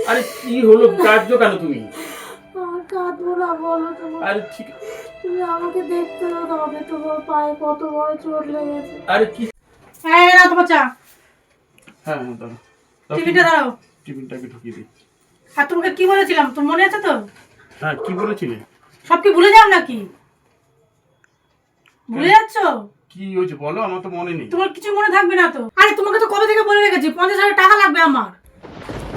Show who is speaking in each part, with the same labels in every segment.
Speaker 1: আরে কি হলো, কাঁদছো কেন তুমি?
Speaker 2: আর কাঁদবো না বলো তোমার?
Speaker 1: আরে ঠিক,
Speaker 2: তুমি আমাকে দেখতে হবে, তোমার পায়ে কত বড় চোট লেগেছে।
Speaker 1: আরে কি?
Speaker 2: হ্যাঁ না তোমার চা।
Speaker 1: হ্যাঁ হ্যাঁ দাঁড়াও,
Speaker 2: টিফিনটা দাঁড়াও।
Speaker 1: টিফিনটাকে ঢুকিয়ে দিই।
Speaker 2: আর তোমাকে কি বলেছিলাম তোর মনে আছে তো?
Speaker 1: হ্যাঁ কি বলেছিলে?
Speaker 2: সব কি ভুলে যাও নাকি? ভুলে যাচ্ছ?
Speaker 1: কি হয়েছে বলো, আমার তো মনে নেই।
Speaker 2: তোমার কিছু মনে থাকবে না তো? আরে তোমাকে তো কবে থেকে বলে রেখেছি 50,000 টাকা লাগবে আমার।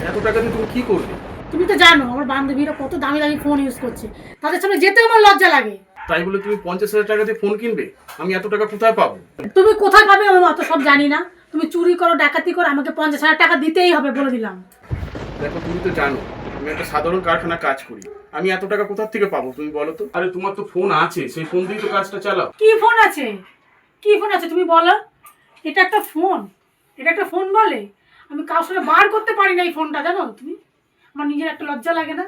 Speaker 1: এত টাকা দিয়ে তুমি কি করবে?
Speaker 2: তুমি তো জানো আমার বান্ধবীরা কত দামি দামি ফোন ইউজ করছে, তাদের সামনে যেতে আমার লজ্জা লাগে।
Speaker 1: তাই বলে তুমি 50,000 টাকা দিয়ে ফোন কিনবে? আমি এত টাকা কোথায় পাবো?
Speaker 2: তুমি কোথায় পাবে আমি অত সব জানি না। তুমি চুরি করো ডাকাতি করো, আমাকে 50,000 টাকা দিতেই হবে বলে দিলাম।
Speaker 1: দেখো তুমি তো জানো আমি একটা সাধারণ কারখানা কাজ করি, আমি এত টাকা কোথা থেকে পাবো তুমি বলো তো? আরে তোমার তো ফোন আছে, সেই ফোন দিয়েই তো কাজটা চালাও।
Speaker 2: কি ফোন আছে? কি ফোন আছে তুমি বলো? এটা একটা ফোন? এটা একটা ফোন বলে? আমি কারোর সাথে বার করতে পারি না এই ফোনটা, জানো তুমি? আমার নিজের একটা লজ্জা লাগে না?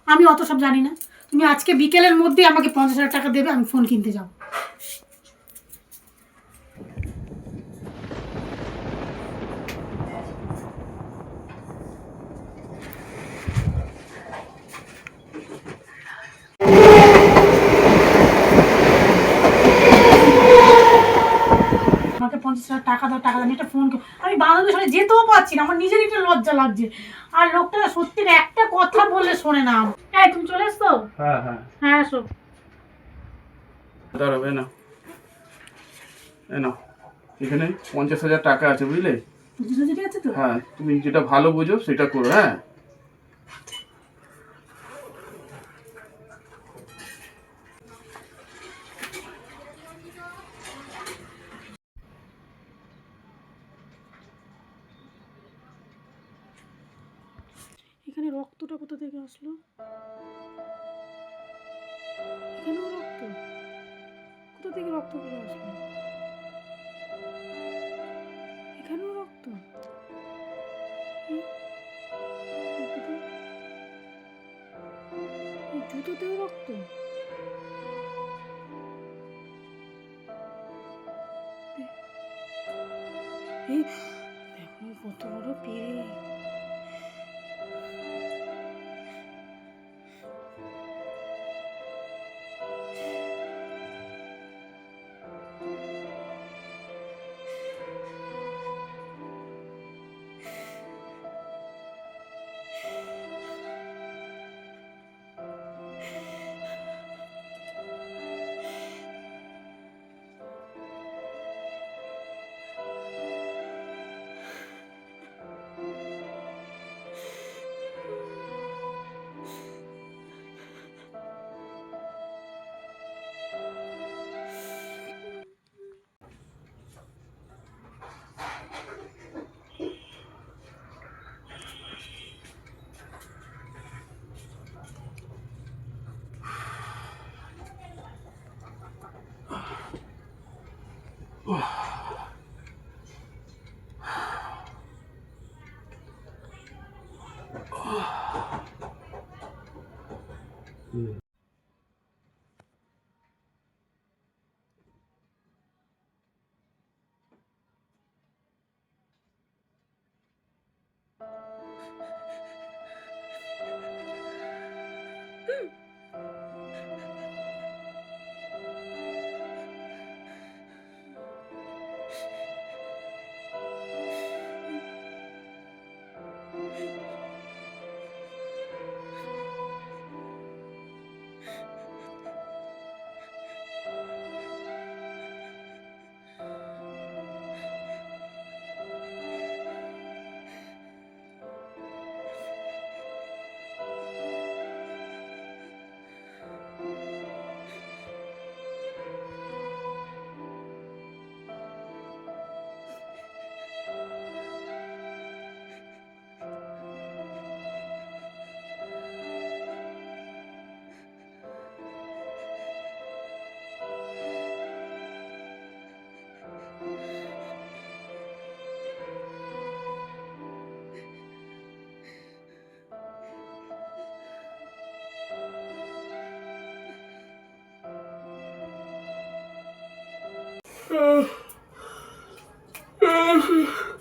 Speaker 2: আমি অত সব জানি না। তুমি আজকে বিকেলের মধ্যে আমাকে 50,000 টাকা দেবে, আমি ফোন কিনতে যাবো। আমাকে 50,000 টাকা দাও, টাকা দাও, আমি একটা ফোন আমি বাংলাদেশের সাথে যেতেও পারছি না, আমার নিজের একটা লজ্জা লাগছে। আর লোকটা সত্যি একটা কথা বললে শোনে না। এই তুমি চলে এসছো?
Speaker 1: হ্যাঁ হ্যাঁ
Speaker 2: হ্যাঁ এসো।
Speaker 1: দাঁড়াবে না, নাও এখানে 50,000 টাকা আছে বুঝলে?
Speaker 2: ঠিক আছে তো?
Speaker 1: হ্যাঁ তুমি যেটা ভালো বোঝো সেটা করো। হ্যাঁ
Speaker 2: এখানে রক্তটা কোথা থেকে আসলো? এখানেও রক্ত? কোথা থেকে রক্তগুলো আসলো? এখানেও রক্ত? এই জুতোতেও রক্ত? এই দেখো কত বড় পেরে।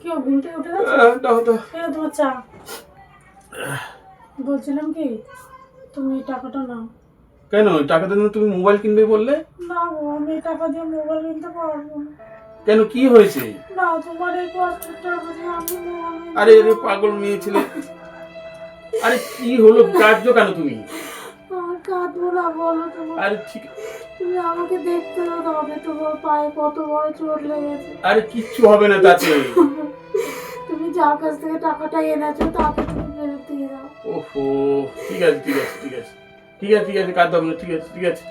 Speaker 2: কেউ ঘুমটে উঠে গেছে?
Speaker 1: দাও দাও।
Speaker 2: তোমার চা। বলছিলাম কি, তুমি এই টাকাটা নাও।
Speaker 1: কেন ওই টাকাটা নিয়ে তুমি মোবাইল কিনবে বললে?
Speaker 2: না গো, আমি এই টাকা দিয়ে মোবাইল কিনতে পারবো না।
Speaker 1: কেন, কি হয়েছে?
Speaker 2: না, তোমার এই কষ্টের টাকা দিয়ে আমি মোবাইল কিনতে
Speaker 1: আরে আরে পাগল মেয়ে ছেলে, আরে কি হলো, কাঁদছো কেন তুমি?
Speaker 2: আর কাঁদবো না, বলো তোমার।
Speaker 1: আরে ঠিক,
Speaker 2: তুমি আমাকে দেখতে হবে, তোমার পায়ে কত বড় চোট লেগেছে।
Speaker 1: আরে কিচ্ছু হবে না তাতে।
Speaker 2: তুমি যার কাছ থেকে টাকাটা এনেছো তাকে তুমি ফেরত দিয়ে দাও।
Speaker 1: ওহো, ঠিক আছে ঠিক আছে ঠিক আছে ঠিক আছে ঠিক আছে, কাঁদতে হবে না, ঠিক আছে ঠিক আছে।